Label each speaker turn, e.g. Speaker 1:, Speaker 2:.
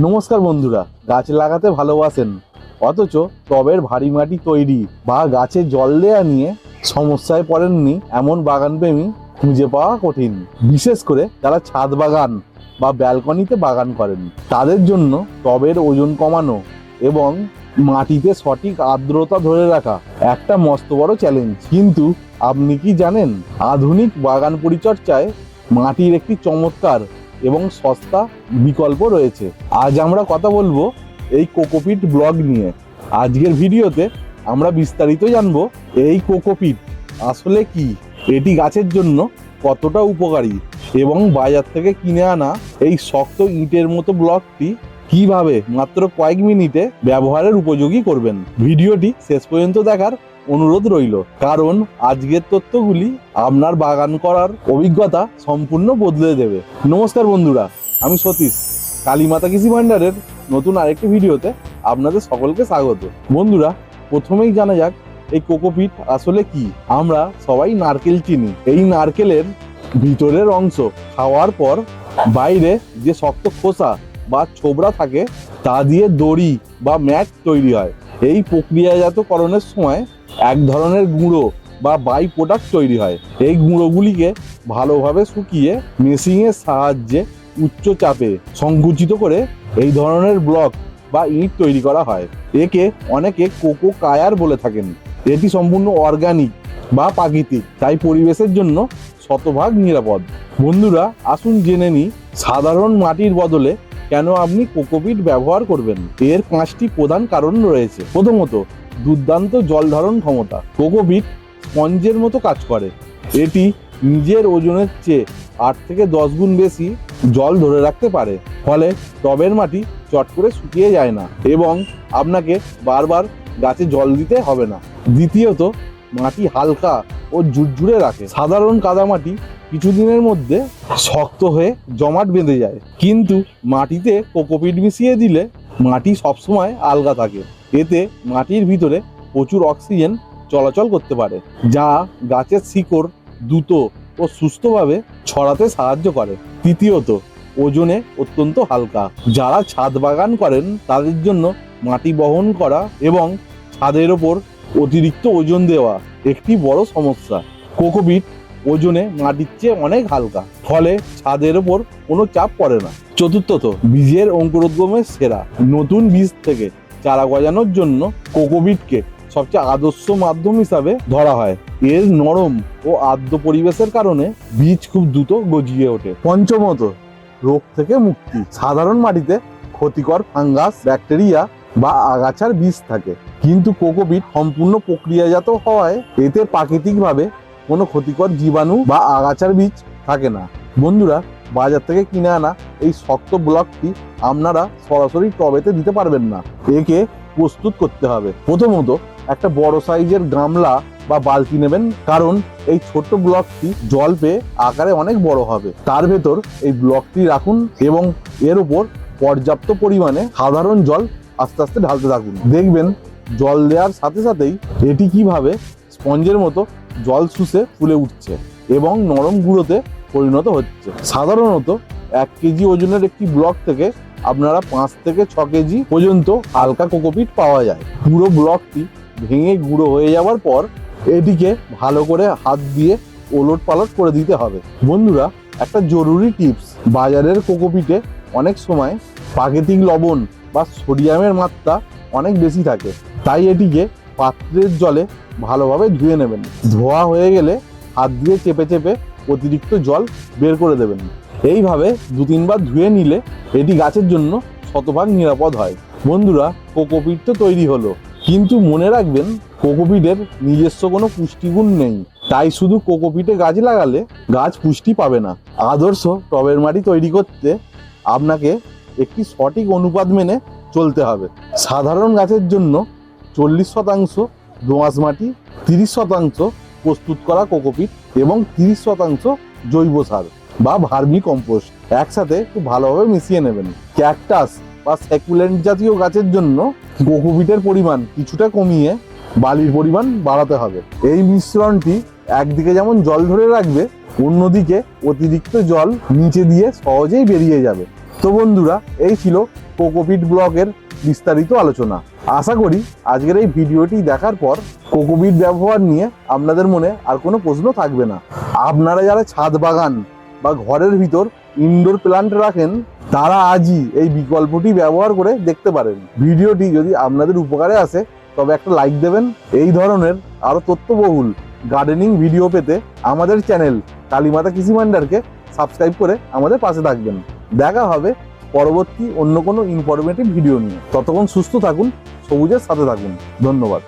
Speaker 1: নমস্কার বন্ধুরা, গাছ লাগাতে ভালোবাসেন অথচ টবের ভারী মাটি তৈরি বা গাছে জল দেয়া নিয়ে সমস্যায় পড়েননি এমন বাগানপ্রেমী খুঁজে পাওয়া কঠিন। বিশেষ করে যারা ছাদ বাগান বা ব্যালকনিতে বাগান করেন তাদের জন্য টবের ওজন কমানো এবং মাটিতে সঠিক আর্দ্রতা ধরে রাখা একটা মস্ত বড় চ্যালেঞ্জ। কিন্তু আপনি কি জানেন, আধুনিক বাগান পরিচর্যায় মাটির একটি চমৎকার এবং সস্তা বিকল্প রয়েছে। আজ আমরা কথা বলবো এই কোকোপিট ব্লক নিয়ে। আজকের ভিডিওতে আমরা বিস্তারিত জানবো এই কোকোপিট আসলে কি, এটি গাছের জন্য কতটা উপকারী এবং বাজার থেকে কিনে আনা এই শক্ত ইটের মতো ব্লকটি কিভাবে মাত্র কয়েক মিনিটে ব্যবহারের উপযোগী করবেন। ভিডিওটি শেষ পর্যন্ত দেখার অনুরোধ রইল, কারণ আজকের তথ্যগুলি আপনার বাগান করার অভিজ্ঞতা সম্পূর্ণ বদলে দেবে। নমস্কার বন্ধুরা, আমি সতীশ, কালীমাতা কৃষি ভান্ডারের নতুন আরেকটি ভিডিওতে আপনাদের সকলকে স্বাগত। বন্ধুরা, প্রথমেই জানা যাক এই কোকোপিট আসলে কি। আমরা সবাই নারকেল চিনি। এই নারকেলের ভিতরের অংশ খাওয়ার পর বাইরে যে শক্ত খোসা বা ছোবড়া থাকে তা দিয়ে দড়ি বা ম্যাট তৈরি হয়। এই প্রক্রিয়াজাতকরণের সময় এক ধরনের গুঁড়ো বা বাই প্রোডাক্ট তৈরি হয়। এই গুঁড়োগুলিকে ভালোভাবে শুকিয়ে মেশিনের সাহায্যে উচ্চ চাপে সংকুচিত করে এই ধরনের ব্লক বা ইট তৈরি করা হয়। একে অনেকে কোকো কায়ার বলে থাকেন। এটি সম্পূর্ণ অর্গানিক বা প্রাকৃতিক, তাই পরিবেশের জন্য শতভাগ নিরাপদ। বন্ধুরা, আসুন জেনে নিই সাধারণ মাটির বদলে কেন আপনি কোকোপিট ব্যবহার করবেন। এর 5টি প্রধান কারণ রয়েছে। প্রথমত, দুর্দান্ত জল ধারণ ক্ষমতা। কোকোপিট স্পঞ্জের মতো কাজ করে। এটি নিজের ওজনের চেয়ে 8 থেকে 10 গুণ বেশি জল ধরে রাখতে পারে, ফলে টবের মাটি চট করে শুকিয়ে যায় না এবং আপনাকে বারবার গাছে জল দিতে হবে না। দ্বিতীয়ত, মাটি হালকা ও ঝুরঝুরে রাখে। সাধারণ কাদামাটি কিছুদিনের মধ্যে শক্ত হয়ে জমাট বেঁধে যায়, কিন্তু মাটিতে কোকোপিট মিশিয়ে দিলে মাটি সবসময় আলগা থাকে। এতে মাটির ভিতরে প্রচুর অক্সিজেন চলাচল করতে পারে, যা গাছের শিকড় দ্রুত ও সুস্থভাবে ছড়াতে সাহায্য করে। তৃতীয়ত, ওজনে অত্যন্ত হালকা। যারা ছাদ বাগান করেন তাদের জন্য মাটি বহন করা এবং ছাদের ওপর অতিরিক্ত ওজন দেওয়া একটি বড় সমস্যা। কোকোপিট ওজনে মাটির চেয়ে অনেক হালকা, ফলে ছাদের ওপর কোনো চাপ পড়ে না। চতুর্থত, বীজের অঙ্কুরোদ্গমের সেরা। নতুন বীজ থেকে চারা গজানোর জন্য কোকোপিটকে সবচেয়ে আদর্শ মাধ্যম হিসাবে ধরা হয়। এর নরম ও আর্দ্র পরিবেশের কারণে বীজ খুব দ্রুত গজিয়ে ওঠে। পঞ্চমত, রোগ থেকে মুক্তি। সাধারণ মাটিতে ক্ষতিকর ফাঙ্গাস, ব্যাকটেরিয়া বা আগাছার বীজ থাকে, কিন্তু কোকোপিট সম্পূর্ণ প্রক্রিয়াজাত হওয়ায় এতে প্রাকৃতিকভাবে কোনো ক্ষতিকর জীবাণু বা আগাছার বীজ থাকে না। বন্ধুরা, বাজার থেকে কিনে আনা এই শক্ত ব্লকটি আপনারা সরাসরি টবেতে দিতে পারবেন না। একে প্রস্তুত করতে হবে। প্রথমত, একটা বড় সাইজের গামলা বা বালতি নেবেন, কারণ এই ছোট্ট ব্লকটি জল পেয়ে আকারে অনেক বড় হবে। তার ভেতর এই ব্লকটি রাখুন এবং এর উপর পর্যাপ্ত পরিমাণে সাধারণ জল আস্তে আস্তে ঢালতে থাকুন। দেখবেন জল দেওয়ার সাথে সাথেই এটি কিভাবে স্পঞ্জের মতো জল শুষে ফুলে উঠছে এবং নরম গুঁড়োতে পরিণত হচ্ছে। সাধারণত 1 কেজি ওজনের একটি ব্লক থেকে আপনারা 5 থেকে 6 কেজি পর্যন্ত হালকা কোকোপিট পাওয়া যায়। পুরো ব্লকটি ভেঙে গুঁড়ো হয়ে যাওয়ার পর এটিকে ভালো করে হাত দিয়ে ওলট পালট করে দিতে হবে। বন্ধুরা, একটা জরুরি টিপস, বাজারের কোকোপিটে অনেক সময় প্রাকৃতিক লবণ বা সোডিয়ামের মাত্রা অনেক বেশি থাকে, তাই এটিকে পাত্রের জলে ভালোভাবে ধুয়ে নেবেন। ধোয়া হয়ে গেলে হাত দিয়ে চেপে চেপে অতিরিক্ত জল বের করে দেবেন। এইভাবে 2-3 বার ধুয়ে নিলে এটি গাছের জন্য শতভাগ নিরাপদ হয়। বন্ধুরা, কোকোপিট তো তৈরি হলো, কিন্তু মনে রাখবেন কোকোপিটের নিজস্ব কোনো পুষ্টিগুণ নেই, তাই শুধু কোকোপিটে গাছ লাগালে গাছ পুষ্টি পাবে না। আদর্শ টবের মাটি তৈরি করতে আপনাকে একটি সঠিক অনুপাত মেনে চলতে হবে। সাধারণ গাছের জন্য 40% দোআঁশ মাটি, 30% প্রস্তুত করা কোকোপিট এবং 30% জৈব সার বা ভার্মি কম্পোস্ট একসাথে খুব ভালোভাবে মিশিয়ে নেবেন। ক্যাকটাস বা স্যাকুলেন্ট জাতীয় গাছের জন্য কোকোপিটের পরিমাণ কিছুটা কমিয়ে বালির পরিমাণ বাড়াতে হবে। এই মিশ্রণটি একদিকে যেমন জল ধরে রাখবে, অন্যদিকে অতিরিক্ত জল নিচে দিয়ে সহজেই বেরিয়ে যাবে। তো বন্ধুরা, এই ছিল কোকোপিট ব্লকের বিস্তারিত আলোচনা। আশা করি আজকের এই ভিডিওটি দেখার পর কোকোপিট ব্যবহার নিয়ে আপনাদের মনে আর কোনো প্রশ্ন থাকবে না। আপনারা যারা ছাদ বাগান বা ঘরের ভিতর ইনডোর প্ল্যান্ট রাখেন তারা আজই এই বিকল্পটি ব্যবহার করে দেখতে পারেন। ভিডিওটি যদি আপনাদের উপকারে আসে তবে একটা লাইক দেবেন। এই ধরনের আরো তথ্যবহুল গার্ডেনিং ভিডিও পেতে আমাদের চ্যানেল কালীমাতা কৃষি ভান্ডারকে সাবস্ক্রাইব করে আমাদের পাশে থাকবেন। দেখা হবে পরবর্তী অন্য কোনো ইনফরমেটিভ ভিডিও নিয়ে। ততক্ষণ সুস্থ থাকুন, সবুজের সাথে থাকুন। ধন্যবাদ।